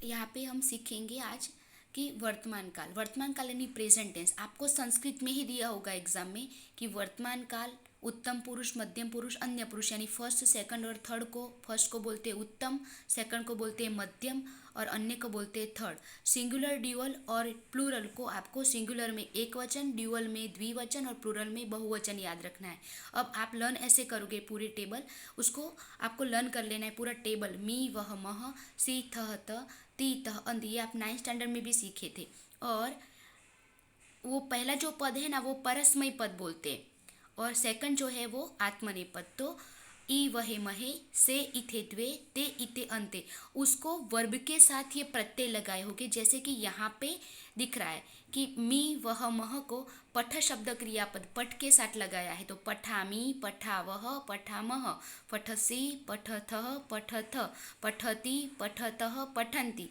यहाँ पे हम सीखेंगे आज कि वर्तमान काल यानी प्रेजेंट टेंस आपको संस्कृत में ही दिया होगा एग्जाम में कि वर्तमान काल उत्तम पुरुष, मध्यम पुरुष, अन्य पुरुष यानी फर्स्ट, सेकंड और थर्ड को फर्स्ट को बोलते हैं उत्तम, सेकंड को बोलते हैं मध्यम और अन्य को बोलते हैं थर्ड। सिंगुलर, ड्यूअल और प्लूरल को आपको सिंगुलर में एक वचन, ड्यूअल में द्विवचन और प्लूरल में बहुवचन याद रखना है। अब आप लर्न ऐसे करोगे पूरे टेबल, उसको आपको लर्न कर लेना है पूरा टेबल। मी वह मह, सी थ त, ती तह अंत, ये आप 9th स्टैंडर्ड में भी सीखे थे। और वो पहला जो पद है ना वो परस्मय पद बोलते हैं और सेकंड जो है वो आत्मनेपद। तो ई वहे महे, से इथे द्वे, ते इते अंते, उसको वर्ब के साथ ये प्रत्यय लगाए होंगे। जैसे कि यहाँ पे दिख रहा है कि मी वह मह को पठ शब्द क्रियापद पठ के साथ लगाया है, तो पठामी, पठावह, पठामह, पठसी, पठथः, पठथ, पठति, पठतः, पठन्ति।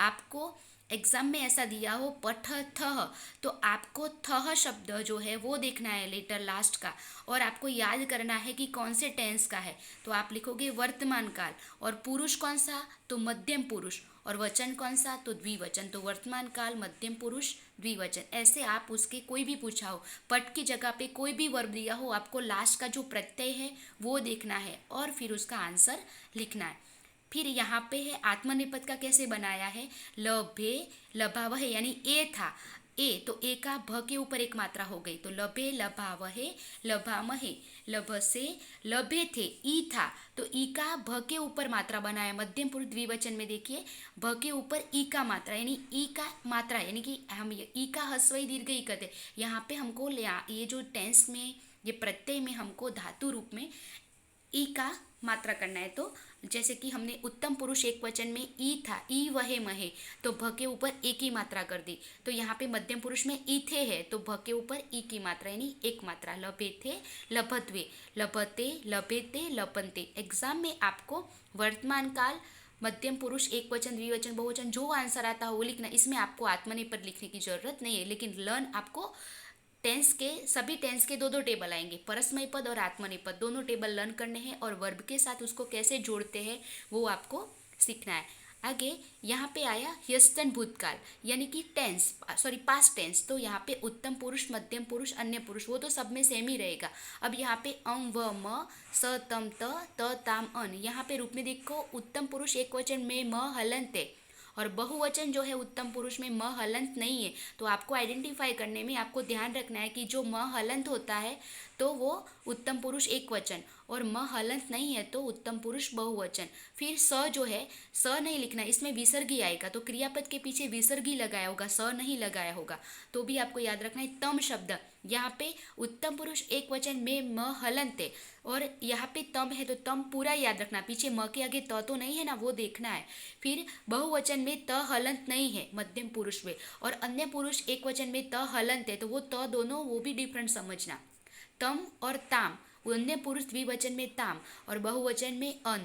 आपको एग्जाम में ऐसा दिया हो पठथः, तो आपको थह शब्द जो है वो देखना है लेटर लास्ट का, और आपको याद करना है कि कौन से टेंस का है। तो आप लिखोगे वर्तमान काल, और पुरुष कौन सा, तो मध्यम पुरुष, और वचन कौन सा, तो द्विवचन। तो वर्तमान काल, मध्यम पुरुष, द्विवचन, ऐसे आप उसके कोई भी पूछा हो पट की जगह पे कोई भी वर्ब दिया हो, आपको लास्ट का जो प्रत्यय है वो देखना है और फिर उसका आंसर लिखना है। फिर यहाँ पे है आत्मनेपद का कैसे बनाया है, लभे लभावहे यानी ए था, ए तो ए का भ के ऊपर एक मात्रा हो गई, तो लभे लभावहे, लभामहे, लभसे, लभे थे, ई था तो ई का भ के ऊपर मात्रा बनाया। मध्यम पुरुष द्विवचन में देखिए भ के ऊपर ई का मात्रा यानी ई का मात्रा यानी कि हम ई का ह्रस्व दीर्घ ई करते, यहाँ पे हमको ये जो टेंस में ये प्रत्यय में हमको धातु रूप में ई का मात्रा करना है। तो जैसे कि हमने उत्तम पुरुष एक वचन में ई था, ई वहे महे, तो भ के ऊपर ए की मात्रा कर दी। तो यहाँ पे मध्यम पुरुष में ई थे है तो भ के ऊपर ई की मात्रा यानी एक मात्रा। लभे थे, लभत्वे, लभते, लभेते, लपनते। एग्जाम में आपको वर्तमान काल, मध्यम पुरुष, एक वचन, द्विवचन, बहुवचन जो आंसर आता है वो लिखना। इसमें आपको आत्मनेपद लिखने की जरूरत नहीं है, लेकिन लर्न आपको टेंस के सभी टेंस के दो दो टेबल आएंगे, परस्मय पद और आत्मनेपद दोनों टेबल लर्न करने हैं और वर्ब के साथ उसको कैसे जोड़ते हैं वो आपको सीखना है। आगे यहाँ पे आया ह्यस्तन भूतकाल यानी कि पास्ट टेंस। तो यहाँ पे उत्तम पुरुष, मध्यम पुरुष, अन्य पुरुष वो तो सब में सेम ही रहेगा। अब यहाँ पे अम व म, स तम त ताम अन, यहाँ पे रूप में देखो उत्तम पुरुष एक वचन में म हलंते और बहुवचन जो है उत्तम पुरुष में म हलंत नहीं है। तो आपको आइडेंटिफाई करने में आपको ध्यान रखना है कि जो म हलंत होता है तो वो उत्तम पुरुष एक वचन, और म हलंत नहीं है तो उत्तम पुरुष बहुवचन। फिर स जो है, स नहीं लिखना, इसमें विसर्ग ही आएगा, तो क्रियापद के पीछे विसर्ग ही लगाया होगा, स नहीं लगाया होगा। तो भी आपको याद रखना है। तम शब्द, यहाँ पे उत्तम पुरुष एक वचन में म हलंत है और यहाँ पे तम है तो तम पूरा याद रखना, पीछे म के आगे त तो नहीं है ना, वो देखना है। फिर बहुवचन में त हलंत नहीं है मध्यम पुरुष में, और अन्य पुरुष एक वचन में त हलंत है तो वो त दोनों वो भी डिफरेंट समझना। तम और ताम, अन्य पुरुष द्विवचन में ताम और बहुवचन में अन।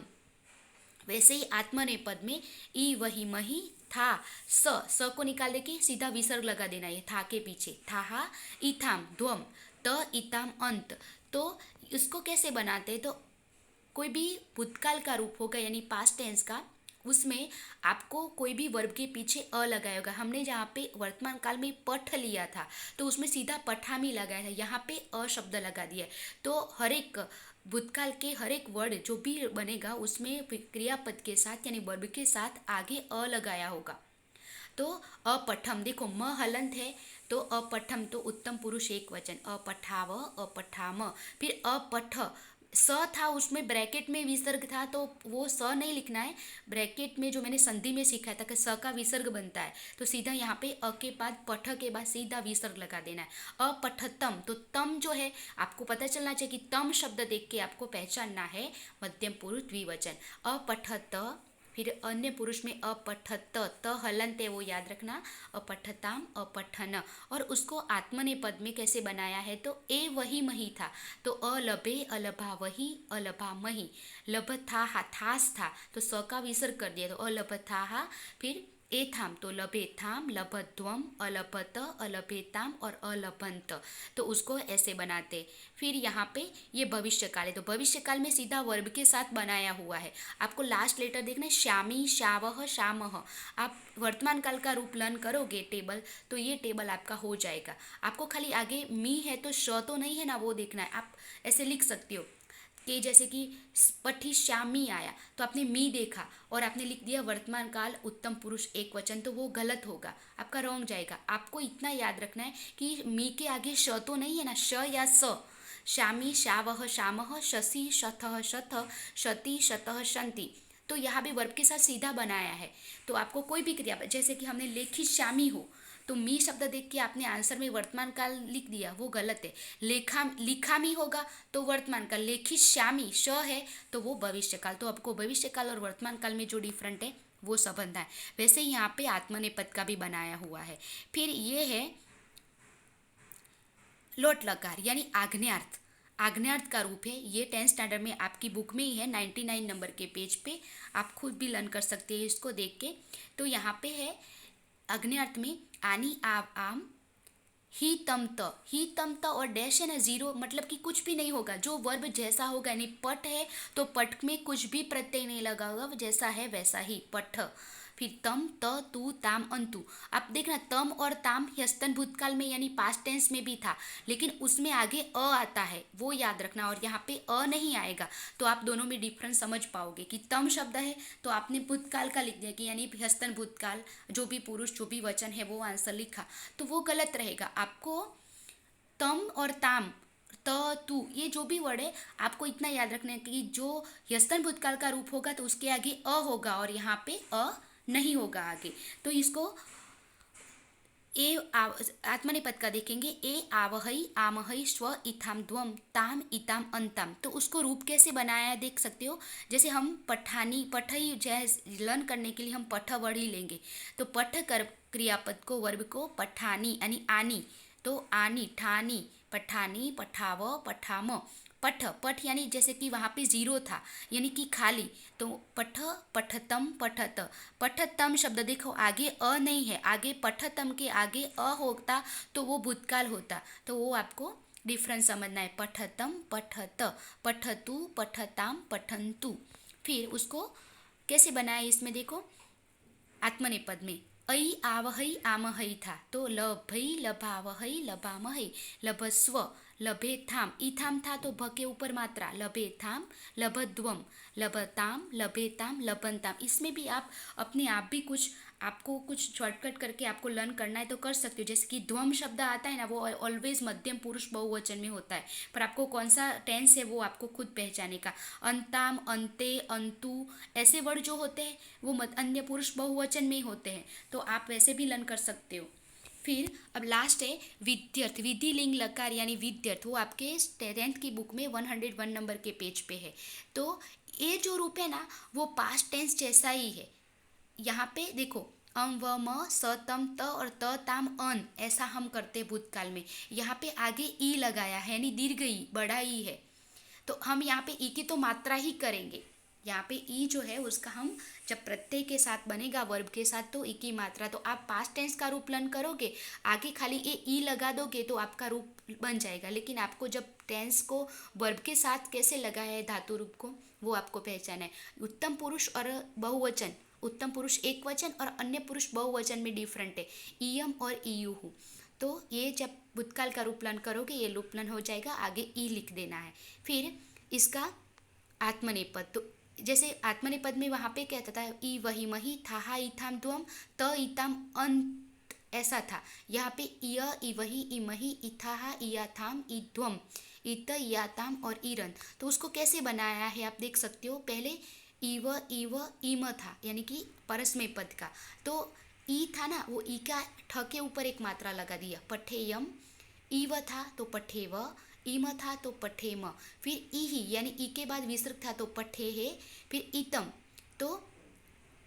वैसे ही आत्मनेपद में ई वही मही, था, स को निकाल दे के सीधा विसर्ग लगा देना है था के पीछे, थाहा, इथाम ध्वम, त इताम अंत। तो इसको कैसे बनाते हैं, तो कोई भी भूतकाल का रूप होगा यानी पास्ट टेंस का, उसमें आपको कोई भी वर्ब के पीछे अ लगाया होगा। हमने जहाँ पे वर्तमान काल में पठ लिया था तो उसमें सीधा पठामी लगाया था, यहाँ पे अ शब्द लगा दिया है। तो हर एक भूतकाल के हर एक वर्ड जो भी बनेगा उसमें क्रियापद के साथ यानी वर्ब के साथ आगे अ लगाया होगा। तो अपठम देखो म हलंत है तो अपठम तो उत्तम पुरुष एक वचन, अपठाव, अपठाम। फिर अपठ, स था उसमें ब्रैकेट में विसर्ग था तो वो स नहीं लिखना है, ब्रैकेट में जो मैंने संधि में सीखा था कि स का विसर्ग बनता है तो सीधा यहाँ पे अ के बाद पठ के बाद सीधा विसर्ग लगा देना है। अपठतम, तो तम जो है आपको पता चलना चाहिए कि तम शब्द देख के आपको पहचानना है मध्यम पुरुष द्विवचन। अपठत, फिर अन्य पुरुष में अपठत, त हलंत है वो याद रखना, अपठताम, अपठन। और उसको आत्मनेपद में कैसे बनाया है, तो ए वही मही था तो अलभे, अलभा वही, अलभा मही। लभ था, थास था तो स का विसर्ग कर दिया तो अलभ था। फिर एथाम तो लभेथाम, लभध्वम, अलभत, अलभेताम और अलभंत, तो उसको ऐसे बनाते। फिर यहाँ पे ये भविष्य काल है, तो भविष्य काल में सीधा वर्ब के साथ बनाया हुआ है। आपको लास्ट लेटर देखना है, श्यामी, श्यावह, श्यामह। आप वर्तमान काल का रूप लर्न करोगे टेबल, तो ये टेबल आपका हो जाएगा। आपको खाली आगे मी है तो श तो नहीं है ना, वो देखना है। आप ऐसे लिख सकते हो कि जैसे कि पठी श्यामी आया तो आपने मी देखा और आपने लिख दिया वर्तमान काल उत्तम पुरुष एक वचन, तो वो गलत होगा, आपका रॉन्ग जाएगा। आपको इतना याद रखना है कि मी के आगे श तो नहीं है ना, श या स। श्यामी, श्यावह, श्यामह, शशि, शथः, शथ, शती, शतः, शंति। तो यहाँ भी वर्ब के साथ सीधा बनाया है। तो आपको कोई भी क्रिया, जैसे कि हमने लेखी श्यामी हो, तो मी शब्द देख के आपने आंसर में वर्तमान काल लिख दिया, वो गलत है। लेखा लिखा मी होगा तो वर्तमान काल, लेखी श्यामी श है तो वो भविष्य काल। तो आपको भविष्य काल और वर्तमान काल में जो डिफरेंट है वो समझना है। वैसे ही यहाँ पे आत्मनेपद का भी बनाया हुआ है। फिर ये है लोट लकार यानी आग्नेयार्थ। आग्नेयार्थ का रूप है ये, 10th स्टैंडर्ड में आपकी बुक में ही है, 99 नंबर के पेज पे। आप खुद भी लर्न कर सकते हैं इसको देख के। तो यहाँ पे है अग्न्यार्थ में आनी, आव, आम, ही तम त और डैश है ना, जीरो, मतलब कि कुछ भी नहीं होगा। जो वर्ब जैसा होगा, यानी पठ है तो पठ में कुछ भी प्रत्यय नहीं लगा होगा, जैसा है वैसा ही पठ। फिर तम, त, तू, ताम, अंतु। आप देखना तम और ताम ह्यस्तन भूतकाल में यानी पास्ट टेंस में भी था, लेकिन उसमें आगे अ आता है, वो याद रखना। और यहाँ पे अ नहीं आएगा, तो आप दोनों में डिफरेंस समझ पाओगे कि तम शब्द है तो आपने भूतकाल का लिख दिया कि यानी ह्यस्तन भूतकाल, जो भी पुरुष जो भी वचन है वो आंसर लिखा, तो वो गलत रहेगा। आपको तम और ताम, त, तू, ये जो भी वर्ड है आपको इतना याद रखना है कि जो यस्तन भूतकाल का रूप होगा तो उसके आगे अ होगा और यहाँ पे अ नहीं होगा आगे। तो इसको आत्मनेपद का देखेंगे, ए आवहई, आमहई, स्व, इथाम, ध्वम, ताम, इताम, अंताम। तो उसको रूप कैसे बनाया है देख सकते हो। जैसे हम पठानी, पठई जैसे लर्न करने के लिए हम पठ वर्ड ही लेंगे, तो पठ कर क्रियापद को, वर्ब को पठानी यानी आनी, तो आनी, ठानी, पठानी, पठाव, पठाम। पठ, पठ यानी जैसे कि वहाँ पे जीरो था यानी कि खाली, तो पठ, पठतम, पठत। पठतम शब्द देखो आगे अ नहीं है, आगे पठतम के आगे अ होता तो वो भूतकाल होता, तो वो आपको डिफरेंस समझना है। पठतम, पठत, पठतु, पठताम, पठंतु। फिर उसको कैसे बनाया इसमें देखो, आत्मनेपद में ऐ आवहई, आमहई था तो लभई, लभावहई, लभामहई, लभस्व, लभे थाम, ईथाम था तो भ के ऊपर मात्रा, लभे थाम, लभध्वम, लभताम, लभेताम, लभंताम। इसमें भी आप अपने आप भी कुछ, आपको कुछ शॉर्टकट करके आपको लर्न करना है तो कर सकते हो। जैसे कि ध्वम शब्द आता है ना, वो ऑलवेज मध्यम पुरुष बहुवचन में होता है, पर आपको कौन सा टेंस है वो आपको खुद पहचाने का। अंताम, अंते, अंतु, ऐसे वर्ड जो होते हैं वो अन्य पुरुष बहुवचन में ही होते हैं, तो आप वैसे भी लर्न कर सकते हो। फिर अब लास्ट है विद्यर्थ, विधि लिंग लकार यानी विद्यर्थ, वो आपके 10th की बुक में 101 नंबर के पेज पे है। तो ये जो रूप है ना वो पास्ट टेंस जैसा ही है। यहाँ पे देखो अम, व, म, स, तम, त और त, ताम, अन, ऐसा हम करते हैं भूतकाल में। यहाँ पे आगे ई लगाया है यानी दीर्घ ई, बड़ा ई है, तो हम यहाँ पे ई की तो मात्रा ही करेंगे। यहाँ पे ई जो है उसका हम जब प्रत्यय के साथ बनेगा वर्ब के साथ तो ई की मात्रा, तो आप पास्ट टेंस का रूप लर्न करोगे, आगे खाली ये ई लगा दोगे तो आपका रूप बन जाएगा। लेकिन आपको जब टेंस को वर्ब के साथ कैसे लगाया है धातु रूप को, वो आपको पहचाना है। उत्तम पुरुष और बहुवचन, उत्तम पुरुष एक वचन और अन्य पुरुष बहुवचन में डिफरेंट है, ईयम और ईयू। तो ये जब भूतकाल का रूप लर्न करोगे ये रूप लर्न हो जाएगा, आगे ई लिख देना है। फिर इसका आत्मनेपद, तो जैसे आत्मनेपद में वहाँ पे क्या था, ई वही मही, था, इथाम, ध्वम, त, इताम, अंत, ऐसा था। यहाँ पे इय, इवही, इमही, इथाहा, इयाथाम, इध्वम, इत, इयाताम और ईरन। तो उसको कैसे बनाया है आप देख सकते हो। पहले इव, इव, इम था यानी कि परस्मय पद का, तो ई था ना, वो ई का ठ के ऊपर एक मात्रा लगा दिया, पठेयम। ईव था तो पठेव, इम था तो पठेम, फिर इही यानी ई के बाद विसर्ग था तो पठेहे, फिर इतम तो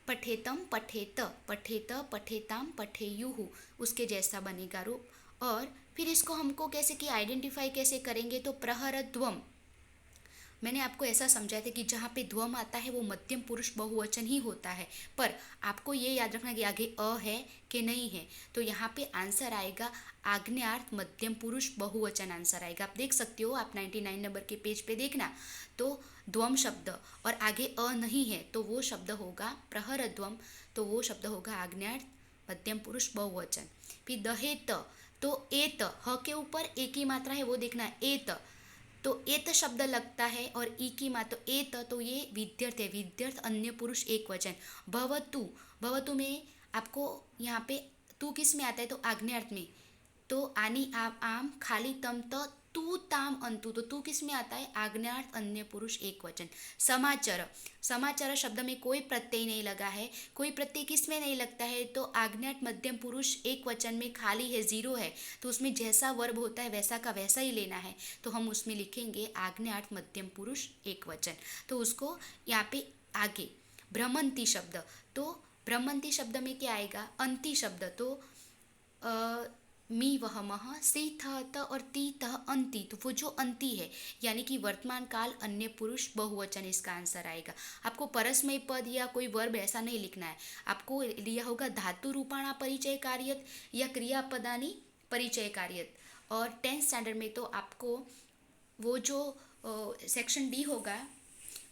पठेतम, पठेत, पठेत, पठेताम, पठेयुहु, उसके जैसा बनेगा रूप। और फिर इसको हमको कैसे कि आइडेंटिफाई कैसे करेंगे, तो प्रहरध्वम, मैंने आपको ऐसा समझाया था कि जहाँ पे ध्वम आता है वो मध्यम पुरुष बहुवचन ही होता है, पर आपको ये याद रखना कि आगे अ है कि नहीं है। तो यहाँ पे आंसर आएगा आग्नेयार्थ मध्यम पुरुष बहुवचन आंसर आएगा। आप देख सकते हो, आप 99 नंबर के पेज पे देखना, तो ध्वम शब्द और आगे अ नहीं है तो वो शब्द होगा प्रहरध्वम, तो वो शब्द होगा आग्नेयार्थ मध्यम पुरुष बहुवचन। फिर दहेत, तो एत, ह के ऊपर ए की मात्रा है वो देखना है, एत, तो एत शब्द लगता है और ई की मात्रा एत, तो ये विद्यर्थ है, विद्यर्थ अन्य पुरुष एक वचन। भवतु, भवतु में आपको यहाँ पे तू किस में आता है तो आग्नेयार्थ में, तो आनी आप आम खाली तम त तू ताम अंतु, तो तू किस में आता है आग्नेयार्थ अन्य पुरुष एक वचन। समाचार, समाचार शब्द में कोई प्रत्यय नहीं लगा है, कोई प्रत्यय किस में नहीं लगता है तो आग्नेयार्थ मध्यम पुरुष एक वचन में खाली है, जीरो है, तो उसमें जैसा वर्ब होता है वैसा का वैसा ही लेना है, तो हम उसमें लिखेंगे आग्नेयार्थ मध्यम पुरुष एक वचन। तो उसको यहाँ पे आगे भ्रमंती शब्द, तो भ्रमंती शब्द में क्या आएगा अंति शब्द, तो मी वह मह सी थ त और ती तह अंति, तो वो जो अंति है यानी कि वर्तमान काल अन्य पुरुष बहुवचन इसका आंसर आएगा। आपको परस्मय पद या कोई वर्ब ऐसा नहीं लिखना है, आपको लिया होगा धातु रूपाणा परिचय कार्यत या क्रियापदानी परिचय कार्यत। और 10th स्टैंडर्ड में तो आपको वो जो सेक्शन डी होगा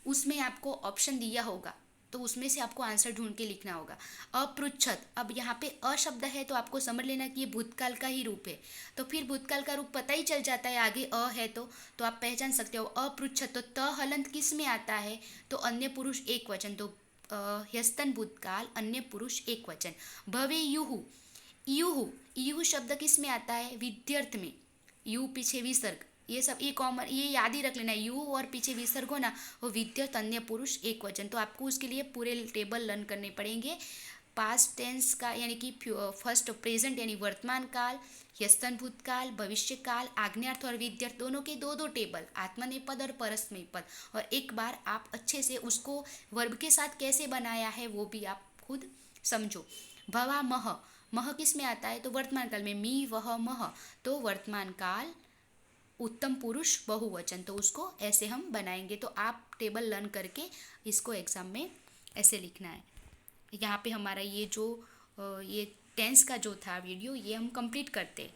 उसमें आपको ऑप्शन दिया होगा, तो उसमें से आपको आंसर ढूंढ के लिखना होगा। अपृच्छत, अब यहाँ पे अ शब्द है तो आपको समझ लेना कि ये भूतकाल का ही रूप है, तो फिर भूतकाल का रूप पता ही चल जाता है, आगे अ है तो आप पहचान सकते हो। अपृच्छत, तो त हलंत किस में आता है तो अन्य पुरुष एक वचन, तो ह्यस्तन भूतकाल अन्य पुरुष एक वचन। भवे युहु, युहु, युहु शब्द किस में आता है विद्यर्थ में, यू पीछे विसर्ग, ये सब ये कॉमन, ये याद ही रख लेना, यू और पीछे विसर्ग हो ना वो विद्यर्थ अन्य पुरुष एक वचन। तो आपको उसके लिए पूरे टेबल लर्न करने पड़ेंगे, पास्ट टेंस का यानी कि फर्स्ट प्रेजेंट यानी वर्तमान काल, यस्तन भूतकाल, भविष्य काल, आग्नेयार्थ और विद्यर्थ दोनों के दो दो टेबल, आत्मनेपद और परस्मय पद, और एक बार आप अच्छे से उसको वर्ब के साथ कैसे बनाया है वो भी आप खुद समझो। भवा मह, मह किस में आता है तो वर्तमान काल में, मी वह मह, तो वर्तमान काल उत्तम पुरुष बहुवचन, तो उसको ऐसे हम बनाएंगे। तो आप टेबल लर्न करके इसको एग्ज़ाम में ऐसे लिखना है। यहाँ पे हमारा ये जो ये टेंस का जो था वीडियो ये हम कंप्लीट करते हैं।